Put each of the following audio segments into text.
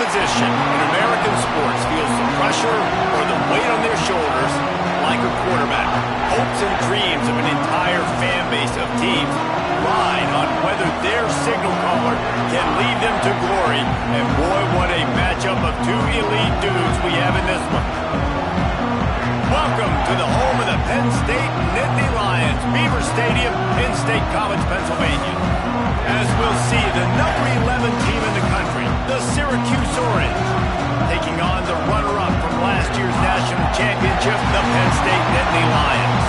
position in American sports feels the pressure or the weight on their shoulders like a quarterback. Hopes and dreams of an entire fan base of teams ride on whether their signal caller can lead them to glory. And boy, what a matchup of two elite dudes we have in this one. Welcome to the home of the Penn State Nittany Lions, Beaver Stadium in State College, Pennsylvania. As we'll see, the number 11 team in the country, the Syracuse Orange, taking on the runner-up from last year's national championship, the Penn State Nittany Lions.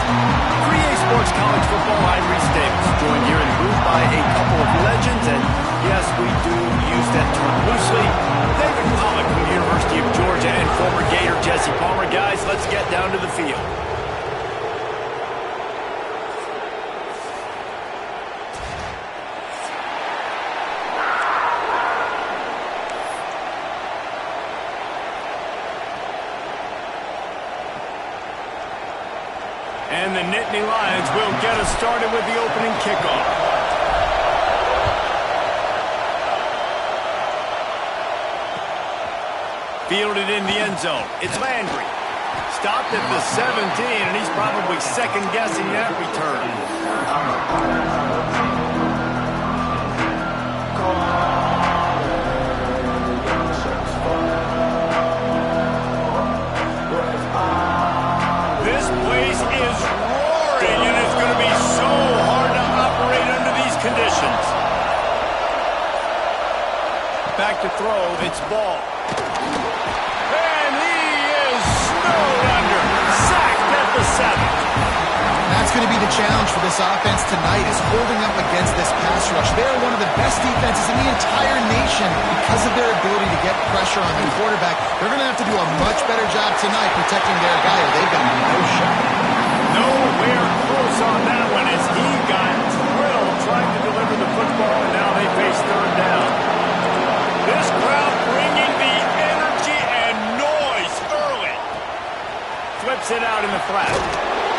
3A Sports College Football, I'm Reese Davis, joined here in the booth by a couple of legends, and yes, we do use that term loosely. David Pollock from the University of Georgia and former Gator Jesse Palmer. Guys, let's get down to the field. And the Nittany Lions will get us started with the opening kickoff. Fielded in the end zone. It's Landry. Stopped at the 17, and he's probably second-guessing that return. This place is roaring, and it's going to be so hard to operate under these conditions. Back to throw. It's Ball. And he is snowed under. Sacked at the 7. That's going to be the challenge for this offense tonight, is holding up against this pass rush. They're one of the best defenses in the entire nation because of their ability to get pressure on the quarterback. They're going to have to do a much better job tonight protecting their guy, or they've got no shot. Nowhere close on that one as he got drilled trying to deliver the football, and now they face third down. This crowd bringing the energy and noise early. Flips it out in the flat.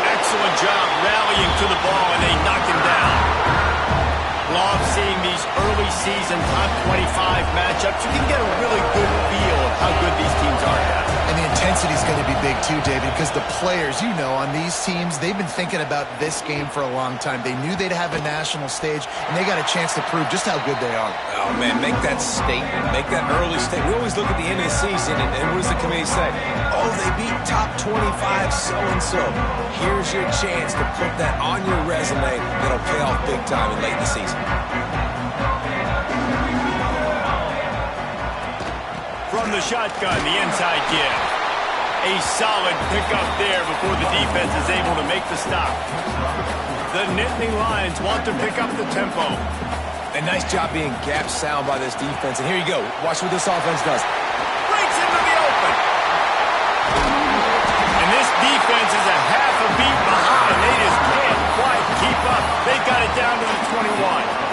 Excellent job rallying to the ball, and they knock him down. Love seeing these early season top 25 matchups. You can get a really good feel of how good these teams are, guys. And the intensity is going to be big too, David, because the players, you know, on these teams, they've been thinking about this game for a long time. They knew they'd have a national stage, and they got a chance to prove just how good they are. Oh, man, make that statement. Make that early statement. We always look at the end of the season, and what does the committee say? Oh, they beat top 25 so-and-so. Here's your chance to put that on your resume that'll pay off big time in late in the season. From the shotgun, the inside give. A solid pickup there before the defense is able to make the stop. The Nittany Lions want to pick up the tempo. A nice job being gap sound by this defense. And here you go. Watch what this offense does. Breaks into the open. And this defense is a half a beat behind. They just can't quite keep up. They got it down to the 21.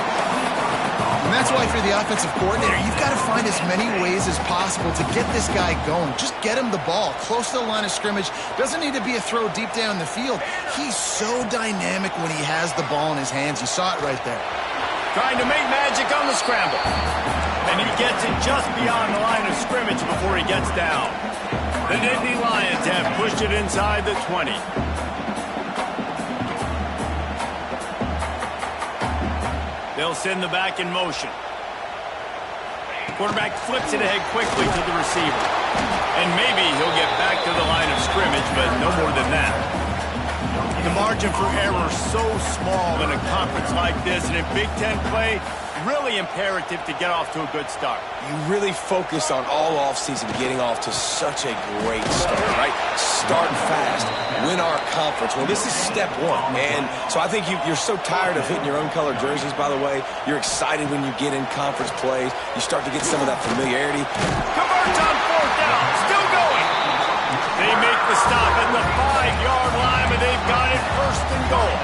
And that's why for the offensive coordinator, you've got to find as many ways as possible to get this guy going. Just get him the ball close to the line of scrimmage. Doesn't need to be a throw deep down the field. He's so dynamic when he has the ball in his hands. You saw it right there. Trying to make magic on the scramble. And he gets it just beyond the line of scrimmage before he gets down. The Nittany Lions have pushed it inside the 20. They'll send the back in motion. Quarterback flips it ahead quickly to the receiver. And maybe he'll get back to the line of scrimmage, but no more than that. The margin for error so small in a conference like this, and in Big Ten play, really imperative to get off to a good start. You really focus on all offseason getting off to such a great start, right? Start fast, win our conference. Well, this is step one. And so I think you're so tired of hitting your own color jerseys, by the way. You're excited when you get in conference plays. You start to get some of that familiarity. Converts on fourth down. Still going. They make the stop at the 5-yard line, but they've got it first and goal.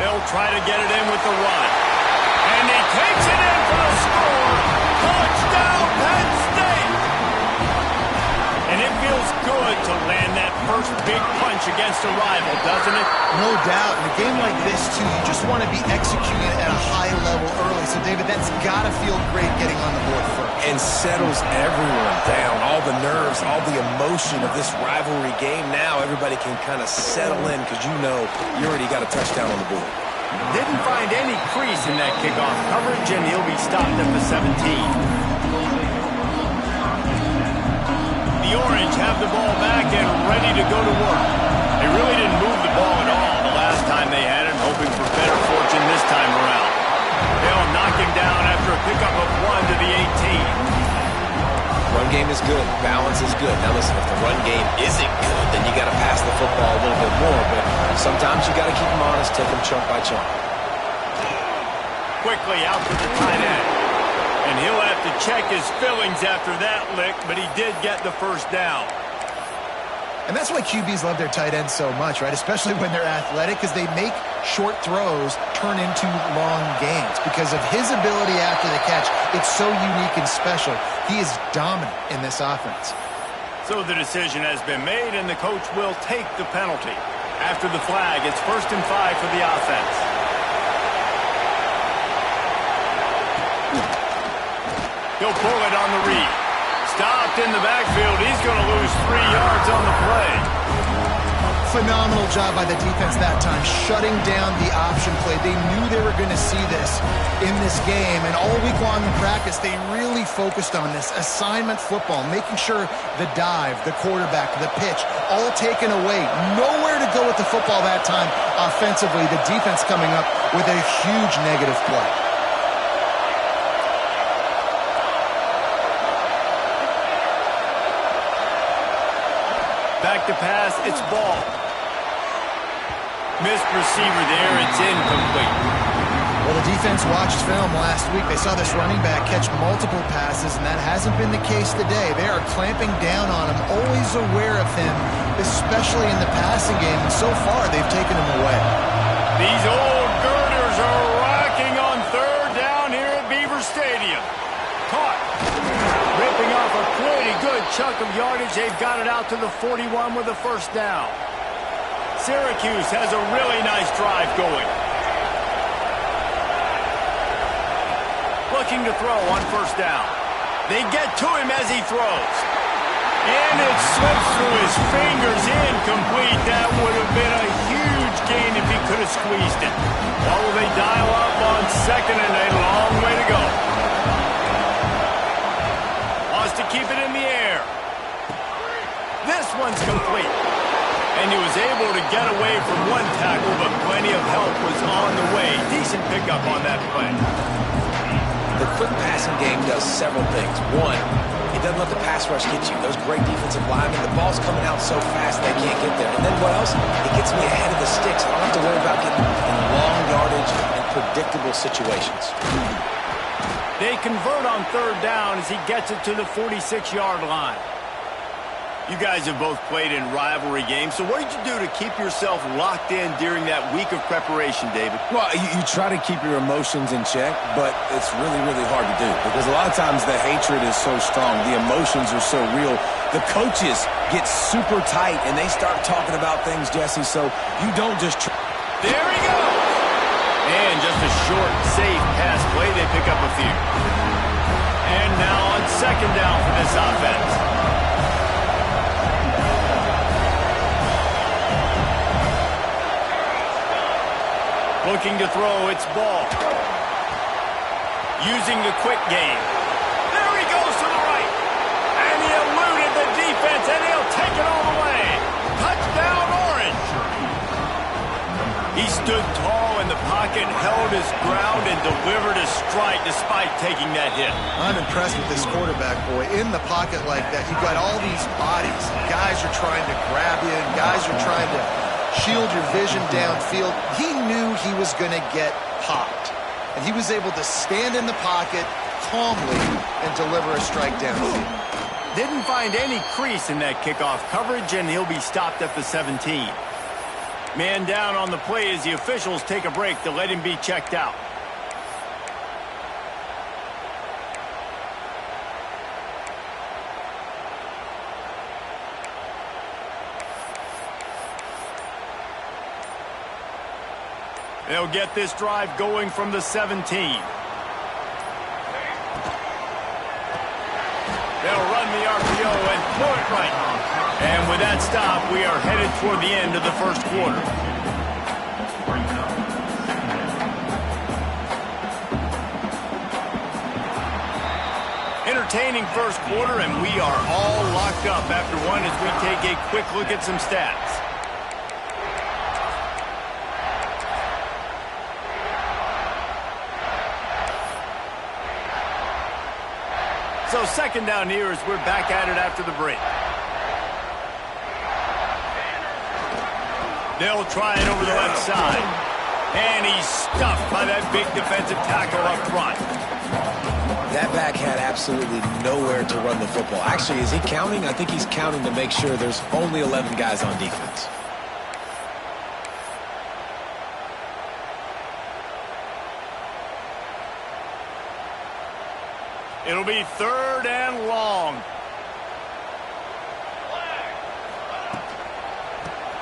They'll try to get it in with the run. And he takes it in for the score. Touchdown, Penn State. And it feels good to land that first big punch against a rival, doesn't it? No doubt. In a game like this, too, you just want to be executing at a high level early. So, David, that's got to feel great getting on the board first. And settles everyone down. All the nerves, all the emotion of this rivalry game. Now everybody can kind of settle in because you know you already got a touchdown on the board. Didn't find any crease in that kickoff coverage, and he'll be stopped at the 17. The Orange have the ball back and ready to go to work. They really didn't move the ball at all the last time they had it, hoping for better fortune this time around. They'll knock him down after a pickup of 1 to the 18. Run game is good. Balance is good. Now listen, if the run game isn't good, then you got to pass the football a little bit more. But sometimes you got to keep them honest, take them chunk by chunk. Quickly out to the tight end. And he'll have to check his fillings after that lick, but he did get the first down. And that's why QBs love their tight ends so much, right? Especially when they're athletic, because they make short throws turn into long gains. Because of his ability after the catch, it's so unique and special. He is dominant in this offense. So the decision has been made, and the coach will take the penalty. After the flag, it's 1st and 5 for the offense. He'll pull it on the read. Stopped in the backfield. He's going to lose 3 yards on the play. Phenomenal job by the defense that time, shutting down the option play. They knew they were going to see this in this game, and all week long in practice, they really focused on this assignment football, making sure the dive, the quarterback, the pitch, all taken away. Nowhere to go with the football that time offensively. The defense coming up with a huge negative play. Back to pass, it's ball. Missed receiver there, it's incomplete. Well, the defense watched film last week. They saw this running back catch multiple passes, and that hasn't been the case today. They are clamping down on him, always aware of him, especially in the passing game, and so far they've taken him away. These old girders are rocking on 3rd down here at Beaver Stadium. Caught. Ripping off a pretty good chunk of yardage. They've got it out to the 41 with a first down. Syracuse has a really nice drive going. Looking to throw on 1st down. They get to him as he throws. And it slips through his fingers, incomplete. That would have been a huge gain if he could have squeezed it. Well, will they dial up on 2nd and a long way to go? To keep it in the air. This one's complete. And he was able to get away from one tackle, but plenty of help was on the way. Decent pickup on that play. The quick passing game does several things. One, it doesn't let the pass rush get you. Those great defensive linemen, the ball's coming out so fast they can't get there. And then what else? It gets me ahead of the sticks. I don't have to worry about getting in long yardage and predictable situations. They convert on 3rd down as he gets it to the 46-yard line. You guys have both played in rivalry games, so what did you do to keep yourself locked in during that week of preparation, David? Well, you try to keep your emotions in check, but it's really, really hard to do because a lot of times the hatred is so strong, the emotions are so real. The coaches get super tight, and they start talking about things, Jesse, so you don't just... There he goes! And just a short, safe pass play, they pick up a few. And now on 2nd down for this offense. Looking to throw, it's ball. Using the quick game. There he goes to the right. And he eluded the defense, and he'll take it all the way. Touchdown, Orange. He stood tall in the pocket, held his ground, and delivered a strike despite taking that hit. I'm impressed with this quarterback, boy. In the pocket like that, you've got all these bodies. Guys are trying to grab you, and guys are trying to shield your vision downfield. He knew he was going to get popped, and he was able to stand in the pocket calmly and deliver a strike downfield. Didn't find any crease in that kickoff coverage, and he'll be stopped at the 17. Man down on the play as the officials take a break to let him be checked out. They'll get this drive going from the 17. They'll run the RPO and throw it right. And with that stop, we are headed toward the end of the first quarter. Entertaining first quarter, and we are all locked up after one as we take a quick look at some stats. So second down here as we're back at it after the break. They'll try it over the left side. And he's stuffed by that big defensive tackle up front. That back had absolutely nowhere to run the football. Actually, is he counting? I think he's counting to make sure there's only 11 guys on defense. It'll be third and long.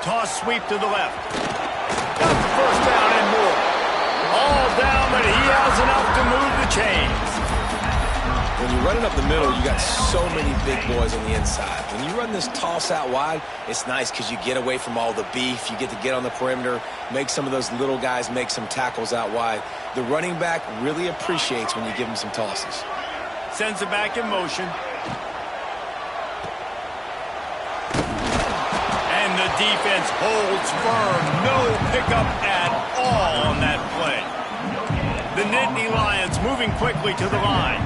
Toss sweep to the left. Got the first down and more. All down, but he has enough to move the chains. When you're running up the middle, you got so many big boys on the inside. When you run this toss out wide, it's nice because you get away from all the beef. You get to get on the perimeter, make some of those little guys make some tackles out wide. The running back really appreciates when you give him some tosses. Sends it back in motion. And the defense holds firm. No pickup at all on that play. The Nittany Lions moving quickly to the line.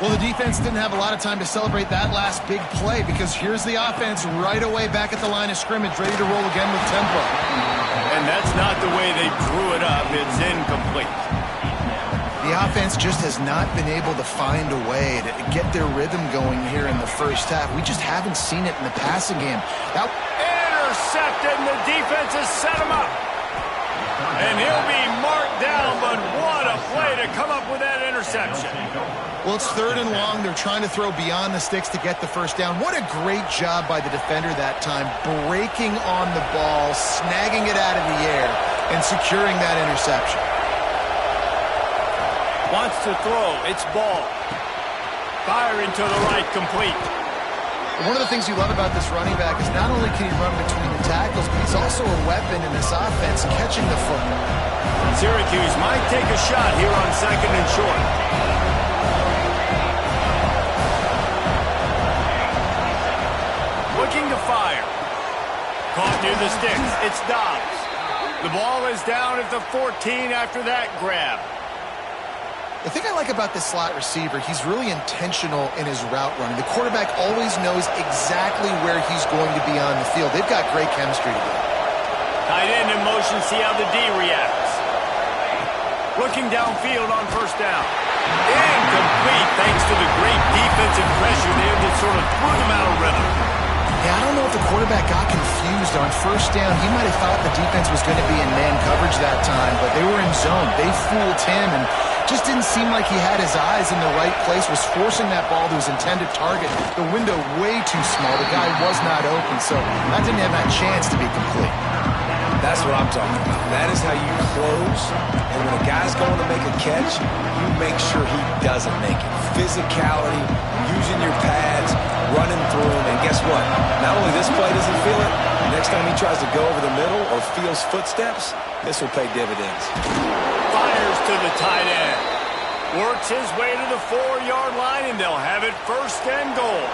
Well, the defense didn't have a lot of time to celebrate that last big play because here's the offense right away back at the line of scrimmage, ready to roll again with tempo. And that's not the way they drew it up. It's incomplete. The offense just has not been able to find a way to get their rhythm going here in the first half. We just haven't seen it in the passing game. Intercepted, and the defense has set him up. And he'll be marked down, but what a play to come up with that interception. Well, it's third and long. They're trying to throw beyond the sticks to get the first down. What a great job by the defender that time, breaking on the ball, snagging it out of the air, and securing that interception. Wants to throw. It's ball. Firing to the right, complete. One of the things you love about this running back is not only can he run between the tackles, but he's also a weapon in this offense catching the football. Syracuse might take a shot here on second and short. Looking to fire. Caught near the sticks. It's Dobbs. The ball is down at the 14 after that grab. The thing I like about this slot receiver, he's really intentional in his route running. The quarterback always knows exactly where he's going to be on the field. They've got great chemistry together. Tight end in motion, see how the D reacts. Looking downfield on first down. Incomplete thanks to the great defensive pressure there that sort of threw them out of rhythm. Yeah, I don't know if the quarterback got confused on first down. He might have thought the defense was going to be in man coverage that time, but they were in zone. They fooled him and just didn't seem like he had his eyes in the right place, was forcing that ball to his intended target. The window way too small. The guy was not open, so that didn't have that chance to be complete. That's what I'm talking about. That is how you close. And when a guy's going to make a catch, you make sure he doesn't make it. Physicality, using your pads, running through him. And guess what? Not only this play doesn't feel it, next time he tries to go over the middle or feels footsteps, this will pay dividends. Fires to the tight end. Works his way to the 4-yard line, and they'll have it first and goal.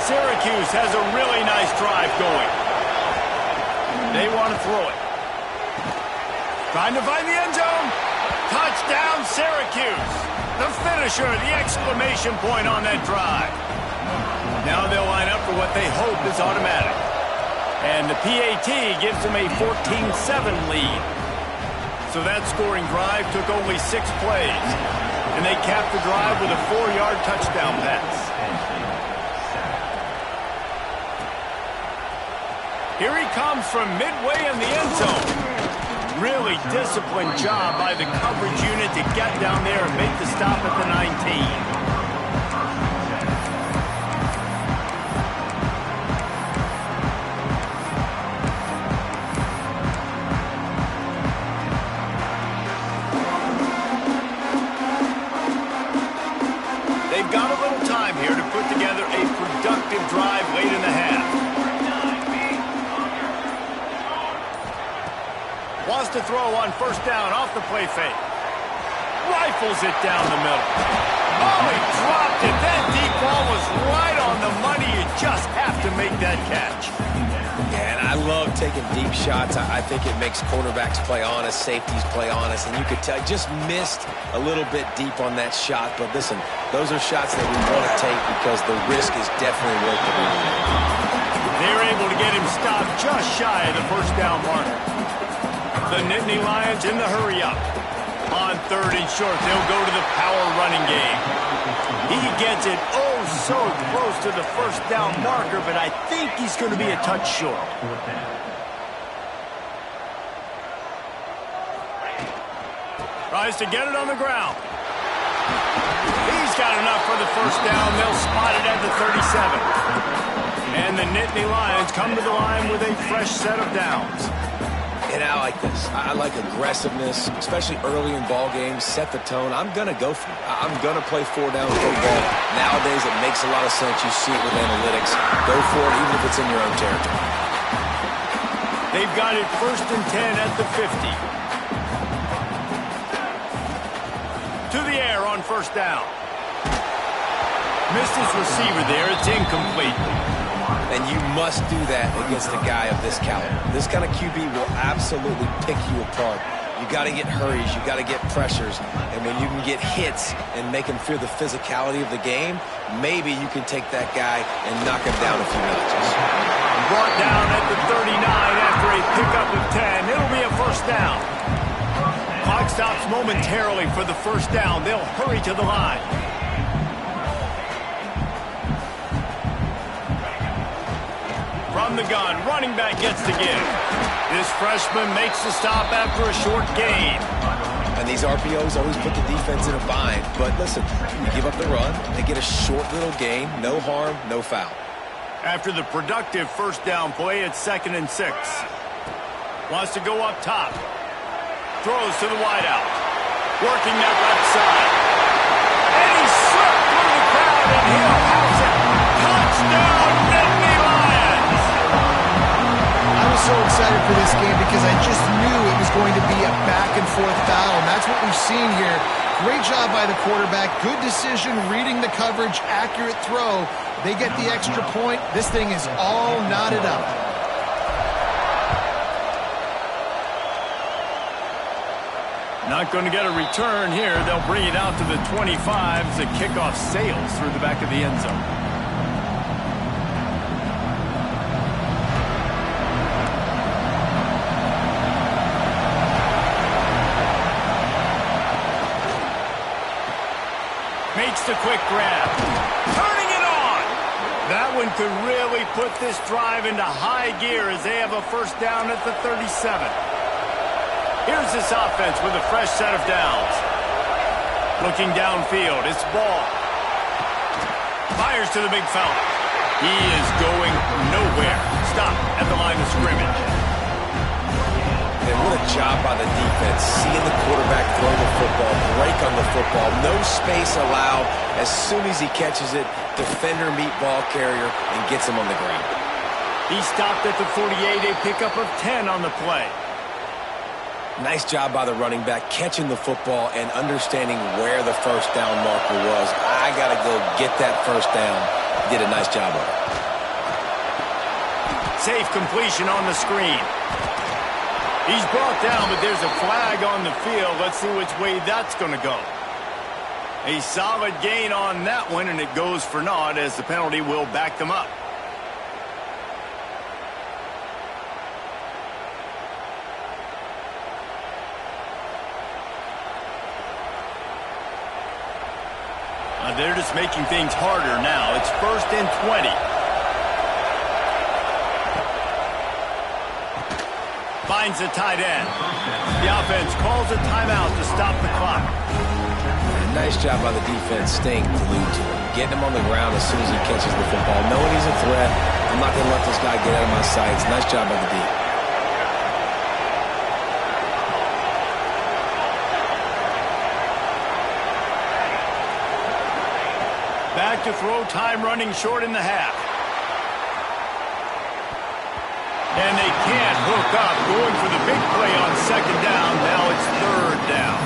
Syracuse has a really nice drive going. They want to throw it. Trying to find the end zone. Touchdown, Syracuse. The finisher, the exclamation point on that drive. Now they'll line up for what they hope is automatic. And the PAT gives them a 14-7 lead. So that scoring drive took only 6 plays. And they capped the drive with a 4-yard touchdown pass. Here he comes from midway in the end zone. Really disciplined job by the coverage unit to get down there and make the stop at the 19. Wants to throw on first down off the play fake. Rifles it down the middle. Oh, he dropped it. That deep ball was right on the money. You just have to make that catch. Yeah, and I love taking deep shots. I think it makes quarterbacks play honest, safeties play honest, and you could tell just missed a little bit deep on that shot. But listen, those are shots that we want to take because the risk is definitely worth the risk. They're able to get him stopped just shy of the first down marker. The Nittany Lions in the hurry-up. On 3rd and short, they'll go to the power running game. He gets it so close to the first down marker, but I think he's going to be a touch short. Tries to get it on the ground. He's got enough for the first down. They'll spot it at the 37. And the Nittany Lions come to the line with a fresh set of downs. And I like this. I like aggressiveness, especially early in ball games. Set the tone. I'm going to go for it. I'm going to play 4-down football. Nowadays, it makes a lot of sense. You see it with analytics. Go for it, even if it's in your own territory. They've got it 1st and 10 at the 50. To the air on first down. Missed his receiver there. It's incomplete. And you must do that against a guy of this caliber. This kind of QB will absolutely pick you apart. You got to get hurries. You got to get pressures. And when you can get hits and make him feel the physicality of the game, maybe you can take that guy and knock him down a few notches. Brought down at the 39 after a pickup of 10. It'll be a first down. Clock stops momentarily for the first down. They'll hurry to the line. From the gun, running back gets the give. This freshman makes the stop after a short gain. And these RPOs always put the defense in a bind. But listen, you give up the run, they get a short little gain, no harm, no foul. After the productive first down play, it's 2nd and 6. Wants to go up top. Throws to the wideout. Working that left side. And he slipped through the crowd, and he'll house it. Touchdown, Nittany Lions! I was so excited for this game because I just knew it was going to be a back-and-forth battle, and that's what we've seen here. Great job by the quarterback. Good decision, reading the coverage, accurate throw. They get the extra point. This thing is all knotted up. Not going to get a return here. They'll bring it out to the 25 as the kickoff sails through the back of the end zone. Makes the quick grab. Turning it on! That one could really put this drive into high gear as they have a first down at the 37. Here's this offense with a fresh set of downs. Looking downfield, it's ball. Fires to the big fella. He is going nowhere. Stop at the line of scrimmage. And what a job by the defense. Seeing the quarterback throw the football, break on the football, no space allowed. As soon as he catches it, defender meet ball carrier and gets him on the ground. He stopped at the 48, a pickup of 10 on the play. Nice job by the running back, catching the football and understanding where the first down marker was. I got to go get that first down. Did a nice job of it. Safe completion on the screen. He's brought down, but there's a flag on the field. Let's see which way that's going to go. A solid gain on that one, and it goes for naught as the penalty will back them up. They're just making things harder now. It's 1st and 20. Finds the tight end. The offense calls a timeout to stop the clock. Nice job by the defense staying glued to him. Getting him on the ground as soon as he catches the football. Knowing he's a threat, I'm not going to let this guy get out of my sights. Nice job by the D. Back to throw, time running short in the half. And they can't hook back up, going for the big play on second down. Now it's third down.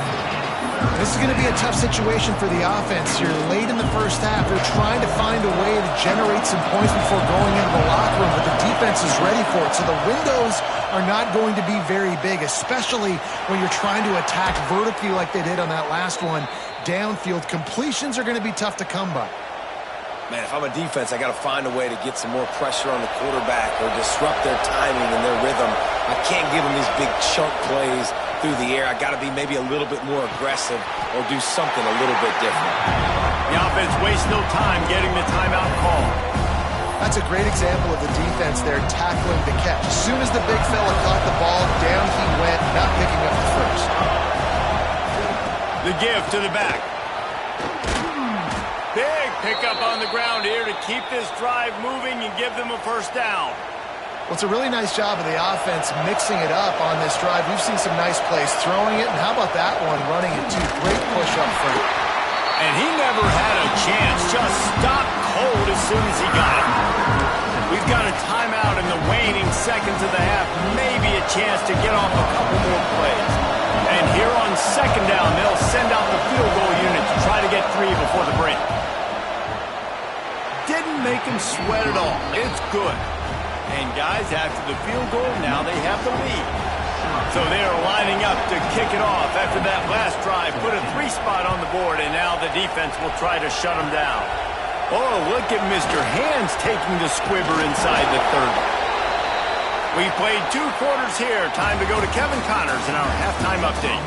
This is going to be a tough situation for the offense here. Late in the first half, they're trying to find a way to generate some points before going into the locker room, but the defense is ready for it. So the windows are not going to be very big, especially when you're trying to attack vertically like they did on that last one. Downfield completions are going to be tough to come by. Man, if I'm a defense, I got to find a way to get some more pressure on the quarterback or disrupt their timing and their rhythm. I can't give them these big chunk plays through the air. I got to be maybe a little bit more aggressive or do something a little bit different. The offense wastes no time getting the timeout call. That's a great example of the defense there tackling the catch. As soon as the big fella caught the ball, down he went, not picking up the first. The give to the back. Big pickup on the ground here to keep this drive moving and give them a first down. Well, it's a really nice job of the offense mixing it up on this drive. We've seen some nice plays throwing it, and how about that one running it too? Great push up front. And he never had a chance, just stopped cold as soon as he got it. We've got a timeout in the waning seconds of the half, maybe a chance to get off a couple more plays. And here on second down, they'll send out the field goal unit to try to get 3 before the break. Didn't make him sweat at all. It's good. And guys, after the field goal, now they have the lead. So they are lining up to kick it off after that last drive. Put a 3 spot on the board, and now the defense will try to shut them down. Oh, look at Mr. Hands taking the squibber inside the 30. We played 2 quarters here. Time to go to Kevin Connors in our halftime update.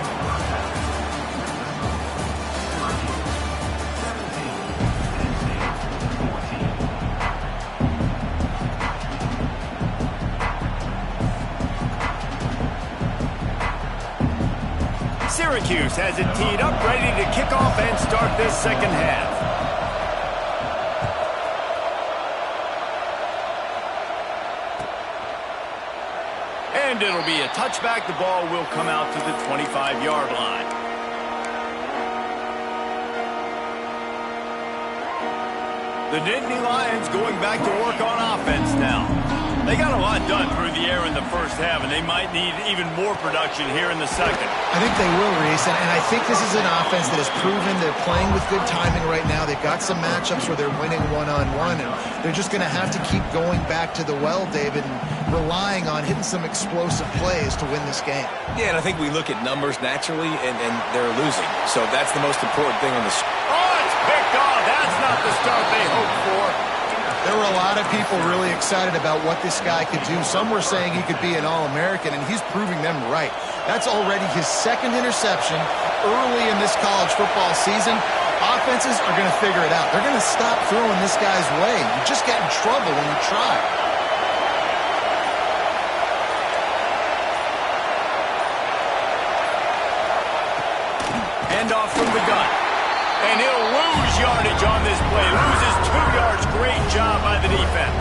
Syracuse has it teed up, ready to kick off and start this second half. And it'll be a touchback. The ball will come out to the 25-yard line. The Nittany Lions going back to work on offense now. They got a lot done through the air in the first half, and they might need even more production here in the second. I think they will, Reese, and I think this is an offense that has proven they're playing with good timing right now. They've got some matchups where they're winning one-on-one, and they're just going to have to keep going back to the well, David, and relying on hitting some explosive plays to win this game. Yeah, and I think we look at numbers naturally, and they're losing. So that's the most important thing on the screen. Oh, it's picked off. That's not the start they hoped for. There were a lot of people really excited about what this guy could do. Some were saying he could be an All-American, and he's proving them right. That's already his second interception early in this college football season. Offenses are going to figure it out. They're going to stop throwing this guy's way. You just get in trouble when you try. Handoff from the gun. And he'll lose yardage on this play. Loses 2 yards. Great job by the defense.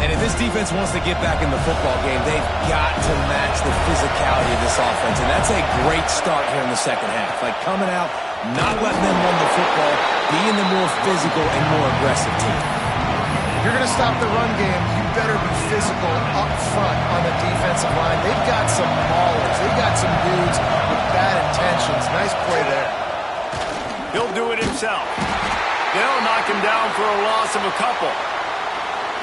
And if this defense wants to get back in the football game, they've got to match the physicality of this offense. And that's a great start here in the second half. Like coming out, not letting them run the football, being the more physical and more aggressive team. If you're going to stop the run game, you better be physical up front on the defensive line. They've got some maulers. They've got some dudes with bad intentions. Nice play there. He'll do it himself. They'll knock him down for a loss of a couple.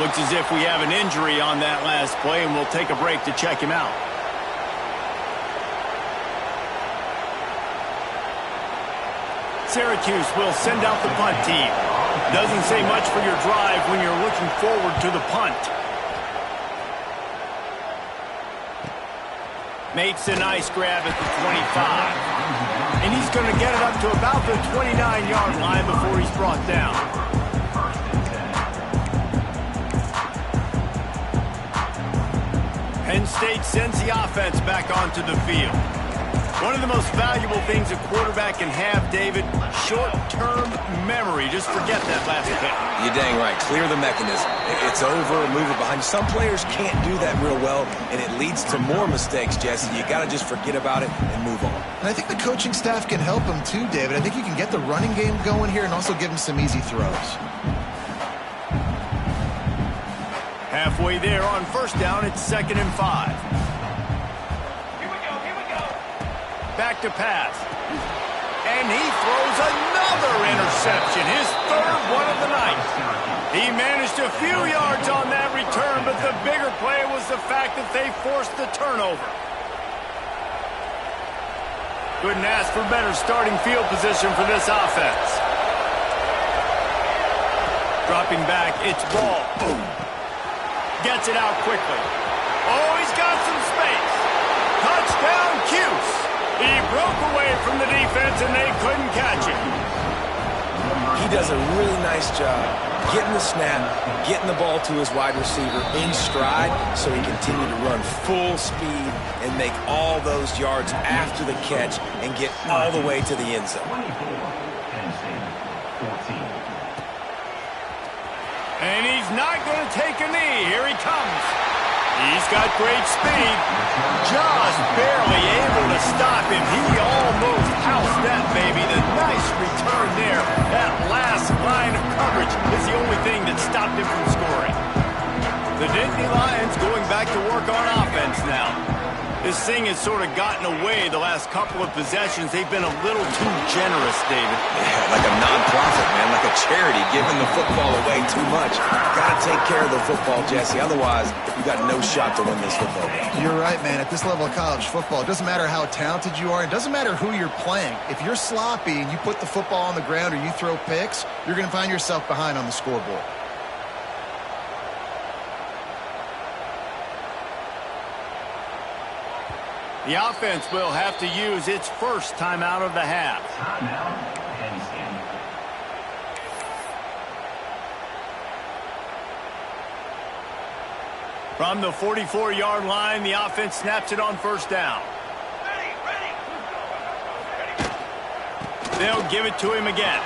Looks as if we have an injury on that last play, and we'll take a break to check him out. Syracuse will send out the punt team. Doesn't say much for your drive when you're looking forward to the punt. Makes a nice grab at the 25. And he's going to get it up to about the 29-yard line before he's brought down. Penn State sends the offense back onto the field. One of the most valuable things a quarterback can have, David, short-term memory. Just forget that last pick. You're dang right. Clear the mechanism. It's over, move it behind. Some players can't do that real well, and it leads to more mistakes, Jesse. You got to just forget about it and move on. And I think the coaching staff can help him too, David. I think you can get the running game going here and also give him some easy throws. Halfway there on first down, it's 2nd and 5. Back to pass. And he throws another interception, his 3rd one of the night. He managed a few yards on that return, but the bigger play was the fact that they forced the turnover. Couldn't ask for better starting field position for this offense. Dropping back, it's ball. Boom. Gets it out quickly. Oh, he's got some space. Touchdown, Cuse. He broke away from the defense, and they couldn't catch him. He does a really nice job getting the snap, getting the ball to his wide receiver in stride so he continued to run full speed and make all those yards after the catch and get all the way to the end zone. And he's not going to take a knee. Here he comes. He's got great speed. Just barely able to stop him. He almost housed that baby. The nice return there. That last line of coverage is the only thing that stopped him from scoring. The Nittany Lions going back to work on offense now. This thing has sort of gotten away the last couple of possessions. They've been a little too generous, David. Yeah, like a non-profit, man, like a charity, giving the football away too much. Got to take care of the football, Jesse. Otherwise, you got no shot to win this football game. You're right, man. At this level of college football, it doesn't matter how talented you are. It doesn't matter who you're playing. If you're sloppy and you put the football on the ground or you throw picks, you're going to find yourself behind on the scoreboard. The offense will have to use its first timeout of the half. From the 44-yard line, the offense snaps it on first down. They'll give it to him again.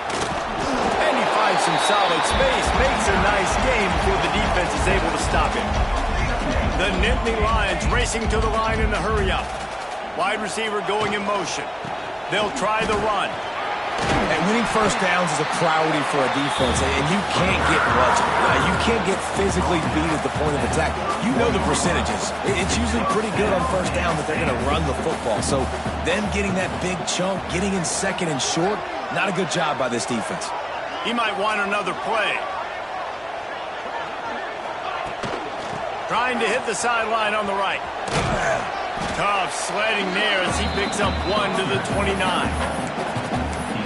And he finds some solid space, makes a nice game before the defense is able to stop him. The Nittany Lions racing to the line in the hurry-up. Wide receiver going in motion. They'll try the run. And winning first downs is a priority for a defense, and you can't get bludgeoned. You can't get physically beat at the point of attack. You know the percentages. It's usually pretty good on first down that they're going to run the football. So them getting that big chunk, getting in 2nd and short, not a good job by this defense. He might want another play. Trying to hit the sideline on the right. Tough sledding there as he picks up 1 to the 29.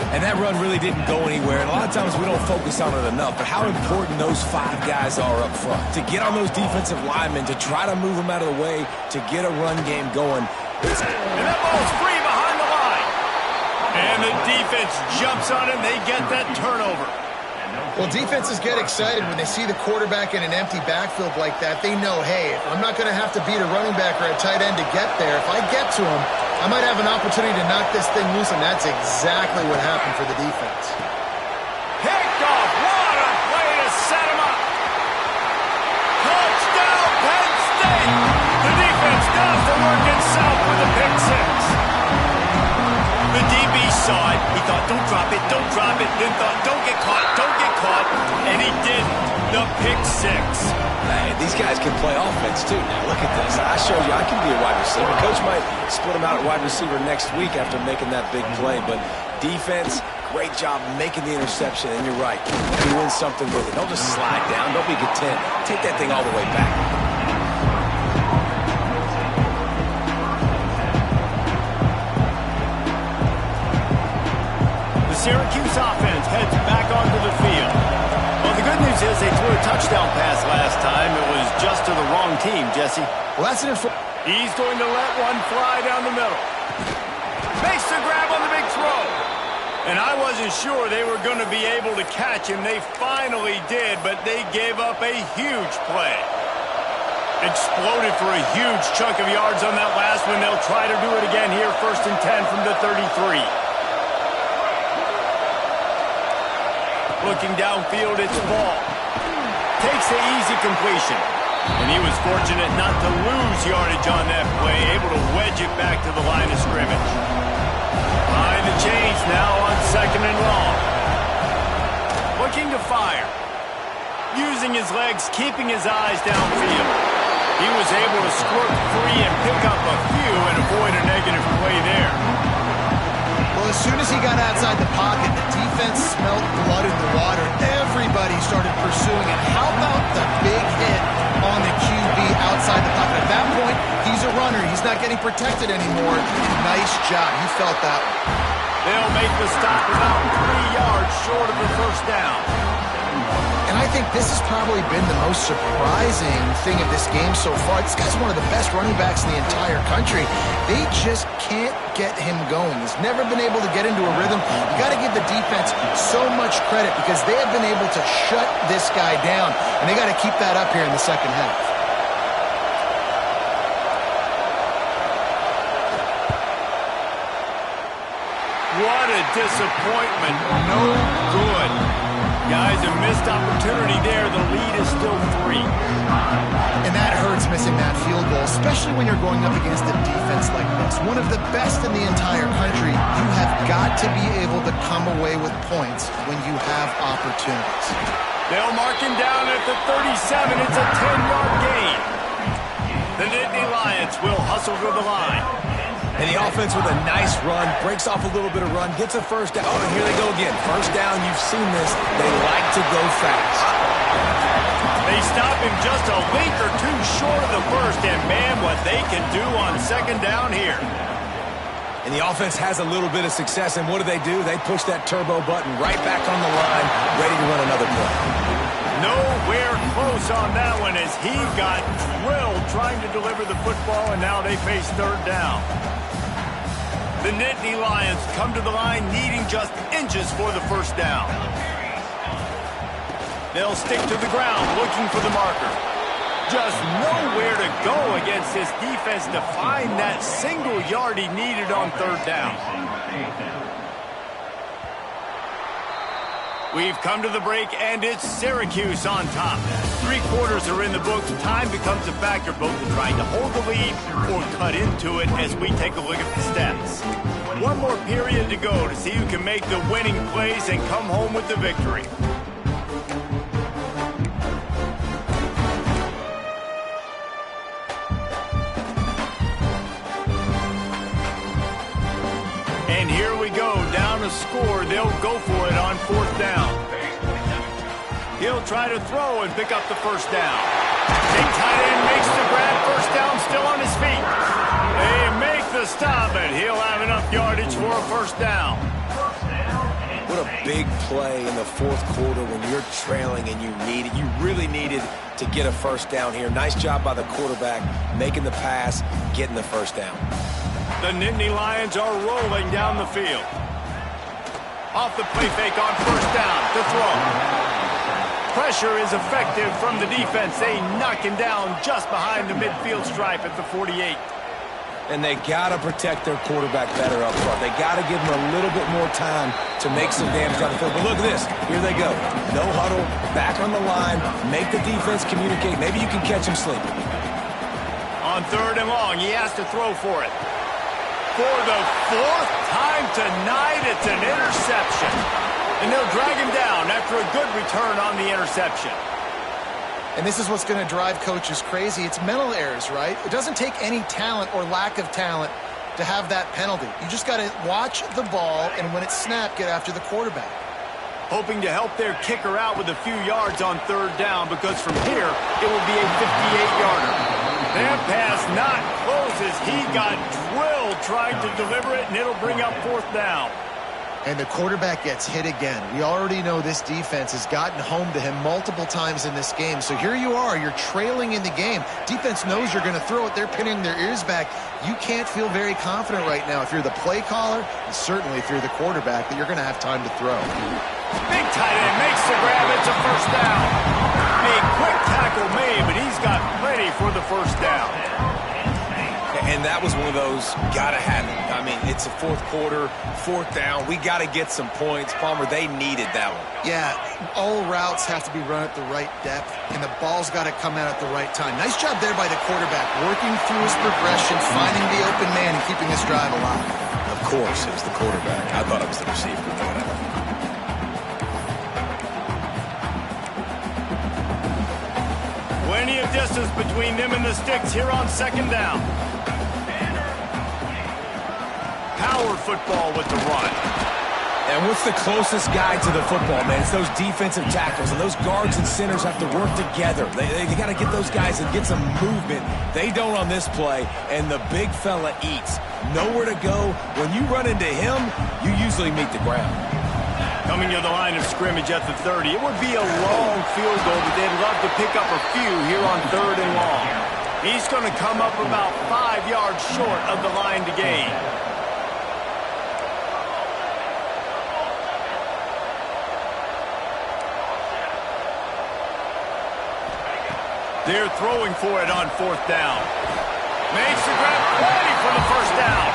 And that run really didn't go anywhere. And a lot of times we don't focus on it enough, but how important those 5 guys are up front. To get on those defensive linemen, to try to move them out of the way, to get a run game going. And that ball's free behind the line. And the defense jumps on it, and they get that turnover. Well, defenses get excited when they see the quarterback in an empty backfield like that. They know, hey, I'm not going to have to beat a running back or a tight end to get there. If I get to him, I might have an opportunity to knock this thing loose, and that's exactly what happened for the defense. Picked off. What a play to set him up. Touchdown, Penn State. The defense does the work itself with a pick 6. The DB saw it. He thought, don't drop it, don't drop it. Then thought, don't get caught, don't get caught. And he didn't. The pick 6. Man, these guys can play offense, too. Now, look at this. I showed you I can be a wide receiver. Coach might split him out at wide receiver next week after making that big play. But defense, great job making the interception. And you're right. You win something with it. Don't just slide down. Don't be content. Take that thing all the way back. Syracuse offense heads back onto the field. Well, the good news is they threw a touchdown pass last time. It was just to the wrong team, Jesse. Well, that's an He's going to let one fly down the middle. Makes the grab on the big throw. And I wasn't sure they were going to be able to catch him. They finally did, but they gave up a huge play. Exploded for a huge chunk of yards on that last one. They'll try to do it again here, 1st and 10 from the 33. Looking downfield, it's ball. Takes the easy completion. And he was fortunate not to lose yardage on that play, able to wedge it back to the line of scrimmage. Behind the chains now on 2nd and long. Looking to fire. Using his legs, keeping his eyes downfield. He was able to squirt free and pick up a few and avoid a negative play there. Well, as soon as he got outside the pocket, the defense smelled blood in the water. Everybody started pursuing it. How about the big hit on the QB outside the pocket? At that point, he's a runner. He's not getting protected anymore. Nice job. You felt that one. They'll make the stop about 3 yards short of the first down. And I think this has probably been the most surprising thing of this game so far. This guy's one of the best running backs in the entire country. They just can't get him going. He's never been able to get into a rhythm. You got to give the defense so much credit because they have been able to shut this guy down, and they got to keep that up here in the second half. What a disappointment. No good. Guys, a missed opportunity there. The lead is still 3. And that hurts missing that field goal, especially when you're going up against a defense like this. One of the best in the entire country. You have got to be able to come away with points when you have opportunities. They'll mark him down at the 37. It's a 10-yard gain. The Nittany Lions will hustle to the line. And the offense with a nice run, breaks off a little bit of run, gets a first down. Oh, and here they go again. First down, you've seen this. They like to go fast. They stop him just a link or two short of the first, and man, what they can do on second down here. And the offense has a little bit of success, and what do? They push that turbo button right back on the line, ready to run another play. Nowhere close on that one as he got drilled trying to deliver the football, and now they face third down. The Nittany Lions come to the line needing just inches for the first down. They'll stick to the ground looking for the marker. Just nowhere to go against this defense to find that single yard he needed on third down. We've come to the break, and it's Syracuse on top. 3 quarters are in the books. Time becomes a factor both in trying to hold the lead or cut into it as we take a look at the stats. One more period to go to see who can make the winning plays and come home with the victory. And here we go, down a score. They'll go for it on fourth down. He'll try to throw and pick up the first down. Big tight end makes the grab, first down, still on his feet. They make the stop, and he'll have enough yardage for a first down. What a big play in the fourth quarter when you're trailing and you really needed to get a first down here. Nice job by the quarterback, making the pass, getting the first down. The Nittany Lions are rolling down the field. Off the play fake on first down to throw. Pressure is effective from the defense. They knock him down just behind the midfield stripe at the 48. And they got to protect their quarterback better up front. They got to give him a little bit more time to make some damage on the field. But look at this. Here they go. No huddle, back on the line, make the defense communicate. Maybe you can catch him sleeping. On third and long, he has to throw for it. For the 4th time tonight, it's an interception. And they'll drag him down after a good return on the interception. And this is what's going to drive coaches crazy. It's mental errors, right? It doesn't take any talent or lack of talent to have that penalty. You just got to watch the ball, and when it's snapped, get after the quarterback. Hoping to help their kicker out with a few yards on third down, because from here, it will be a 58-yarder. That pass not close as he got drilled trying to deliver it, and it'll bring up fourth down. And the quarterback gets hit again. We already know this defense has gotten home to him multiple times in this game. So here you are, you're trailing in the game. Defense knows you're going to throw it. They're pinning their ears back. You can't feel very confident right now if you're the play caller, and certainly if you're the quarterback, that you're going to have time to throw. Big tight end makes the grab. It's a first down. A quick tackle made, but he's got plenty for the first down. And that was one of those, gotta have it. I mean, it's a fourth quarter, fourth down. We gotta get some points. Palmer, they needed that one. Yeah, all routes have to be run at the right depth, and the ball's got to come out at the right time. Nice job there by the quarterback, working through his progressions, finding the open man, and keeping this drive alive. Of course, it was the quarterback. I thought it was the receiver, but whatever. Plenty of distance between them and the sticks here on second down. Power football with the run. And what's the closest guy to the football, man? It's those defensive tackles, and those guards and centers have to work together. They got to get those guys and get some movement. They don't on this play, and the big fella eats. Nowhere to go. When you run into him, you usually meet the ground. Coming to the line of scrimmage at the 30. It would be a long field goal, but they'd love to pick up a few here on 3rd and long. He's going to come up about 5 yards short of the line to gain. They're throwing for it on 4th down. Makes the grab, ready for the first down.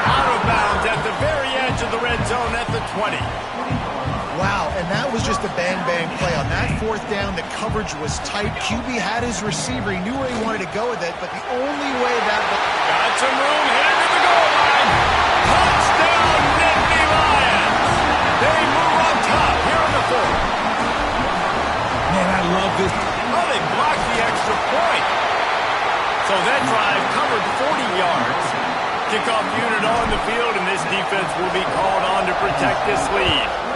Out of bounds at the very edge of the red zone at the 20. Wow, and that was just a bang-bang play. On that 4th down, the coverage was tight. QB had his receiver. He knew where he wanted to go with it, but the only way that... Got some room, headed to the goal line. Touchdown, Nittany Lions. They move on top here in the 4th. Man, I love this. Oh, they blocked the extra point. So that drive covered 40 yards. Kickoff unit on the field, and this defense will be called on to protect this lead.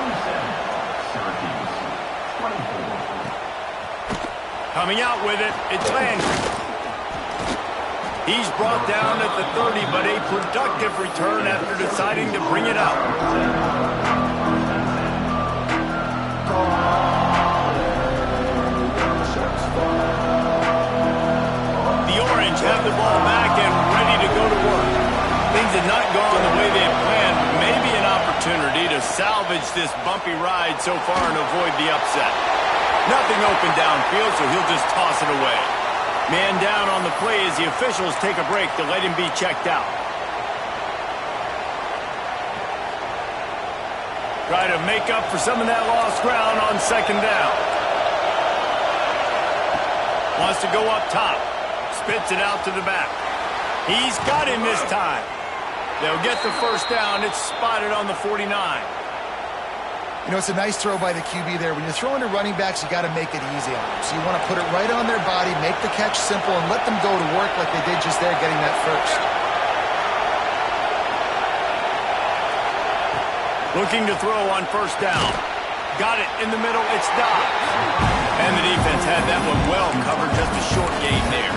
Coming out with it, it's Landry. He's brought down at the 30, but a productive return after deciding to bring it out. The Orange have the ball back and ready to go to work. Things had not gone the way they had planned. Maybe an opportunity to salvage this bumpy ride so far and avoid the upset. Nothing open downfield, so he'll just toss it away. Man down on the play as the officials take a break to let him be checked out. Try to make up for some of that lost ground on 2nd down. Wants to go up top. Spits it out to the back. He's got him this time. They'll get the first down. It's spotted on the 49. You know, it's a nice throw by the QB there. When you're throwing to running backs, you got to make it easy on them. So you want to put it right on their body, make the catch simple, and let them go to work like they did just there, getting that first. Looking to throw on 1st down. Got it in the middle. It's Dobbs. And the defense had that one well covered. Just a short gain there.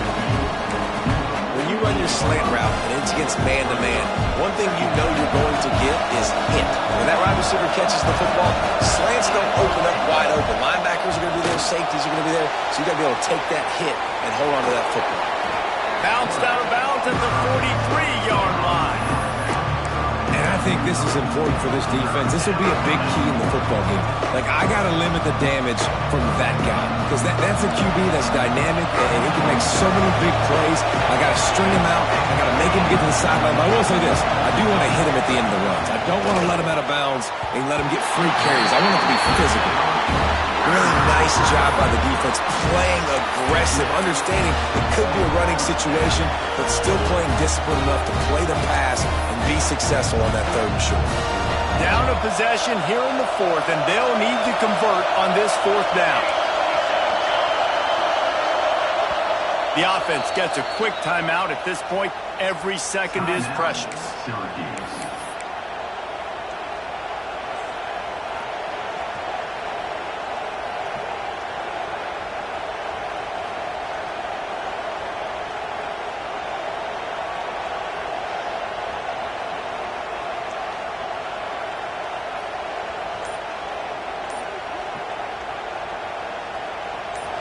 When you run your slant route and it's against man-to-man, one thing you know you're going to get is hit. When that wide receiver catches the football, slants don't open up wide open. Linebackers are going to be there, safeties are going to be there, so you got to be able to take that hit and hold on to that football. Bounced out of bounds at the 43-yard line. And I think this is important for this defense. This will be a big key in the football game. Like, I got to limit the damage from that guy because that's a QB that's dynamic and he can make so many big plays. I got to string him out. I got to make him get to the sideline. But I will say this. I do want to hit him at the end of the runs. I don't want to let him out of bounds and let him get free carries. I want it to be physical. Really nice job by the defense, playing aggressive, understanding it could be a running situation, but still playing disciplined enough to play the pass and be successful on that 3rd and short. Down a possession here in the 4th, and they'll need to convert on this 4th down. The offense gets a quick timeout at this point. Every second is precious.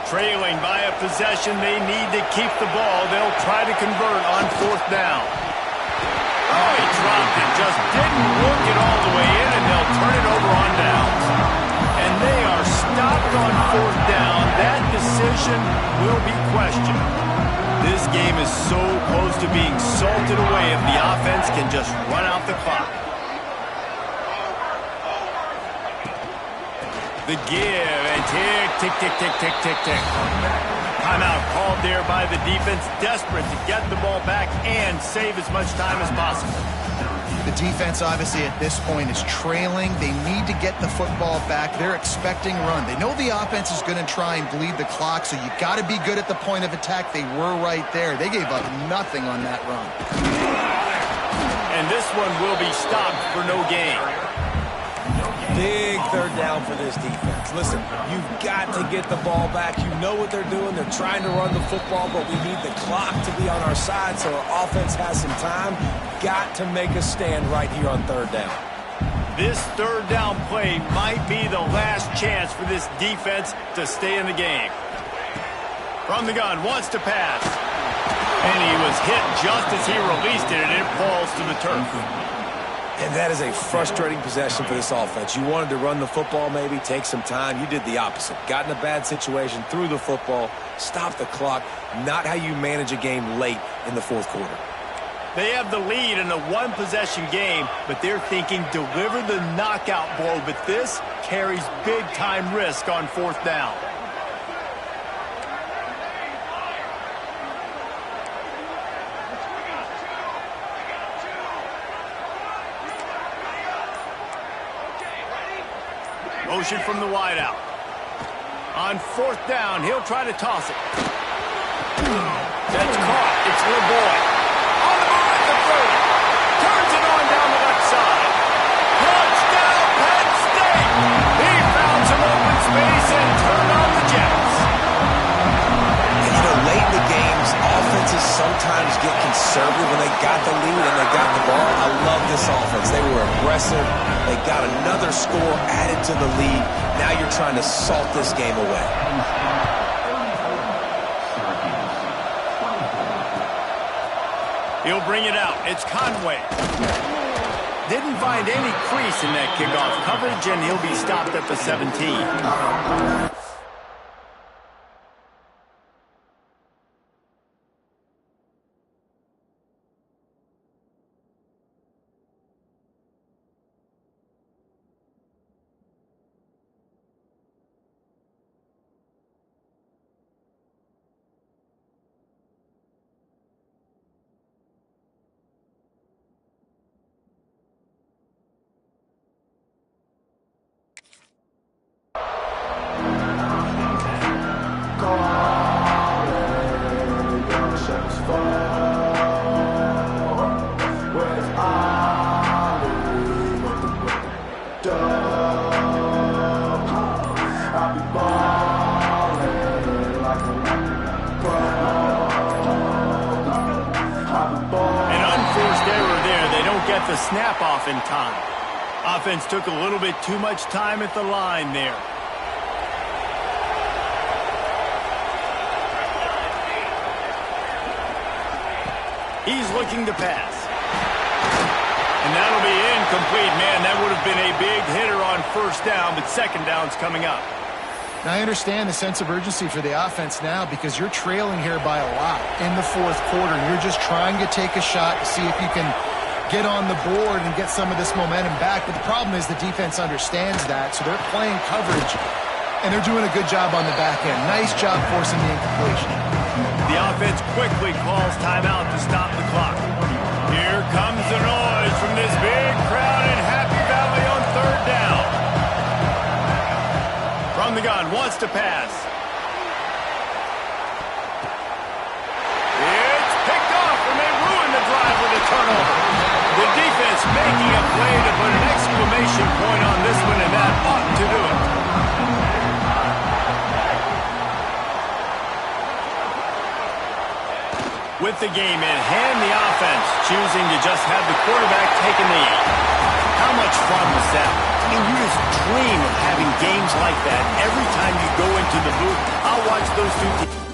Trailing by a possession, they need to keep the ball. They'll try to convert on 4th down. Oh, he dropped it. Just didn't work it all the way in, and they'll turn it over on downs. And they are stopped on 4th down. That decision will be questioned. This game is so close to being salted away if the offense can just run out the clock. The give, and tick, tick, tick, tick, tick, tick. Timeout called there by the defense, desperate to get the ball back and save as much time as possible. The defense, obviously, at this point is trailing. They need to get the football back. They're expecting run. They know the offense is going to try and bleed the clock, so you got to be good at the point of attack. They were right there. They gave up nothing on that run. And this one will be stopped for no gain. Big third down for this defense. Listen, you've got to get the ball back. You know what they're doing. They're trying to run the football, but we need the clock to be on our side so our offense has some time. Got to make a stand right here on third down. This third down play might be the last chance for this defense to stay in the game. From the gun, wants to pass. And he was hit just as he released it, and it falls to the turf. And that is a frustrating possession for this offense. You wanted to run the football, maybe take some time. You did the opposite. Got in a bad situation, threw the football, stopped the clock. Not how you manage a game late in the fourth quarter. They have the lead in a one-possession game, but they're thinking deliver the knockout blow. But this carries big-time risk on fourth down. Motion from the wideout. On fourth down, he'll try to toss it. That's caught. It's LeBoy. On the move at the 30. Turns it on down the left side. Touchdown, Penn State. He found some open space and turned on the Jets. And you know, late in the games, offenses sometimes get conservative when they got the lead and they got the ball. I love this offense. They were aggressive. They got another score added to the lead. Now you're trying to salt this game away. He'll bring it out. It's Conway. Didn't find any crease in that kickoff coverage, and he'll be stopped at the 17. The snap off in time. Offense took a little bit too much time at the line there. He's looking to pass. And that'll be incomplete. Man, that would have been a big hitter on first down, but second down's coming up. Now, I understand the sense of urgency for the offense now because you're trailing here by a lot in the fourth quarter. And you're just trying to take a shot to see if you can get on the board and get some of this momentum back. But the problem is the defense understands that, so they're playing coverage, and they're doing a good job on the back end. Nice job forcing the incompletion. The offense quickly calls timeout to stop the clock. Here comes the noise from this big crowd in Happy Valley on third down. From the gun, wants to pass. It's picked off, and they ruin the drive with a turnover. The defense making a play to put an exclamation point on this one, and that ought to do it. With the game in hand, the offense choosing to just have the quarterback take a knee. How much fun was that? I mean, you just dream of having games like that every time you go into the booth. I'll watch those two teams.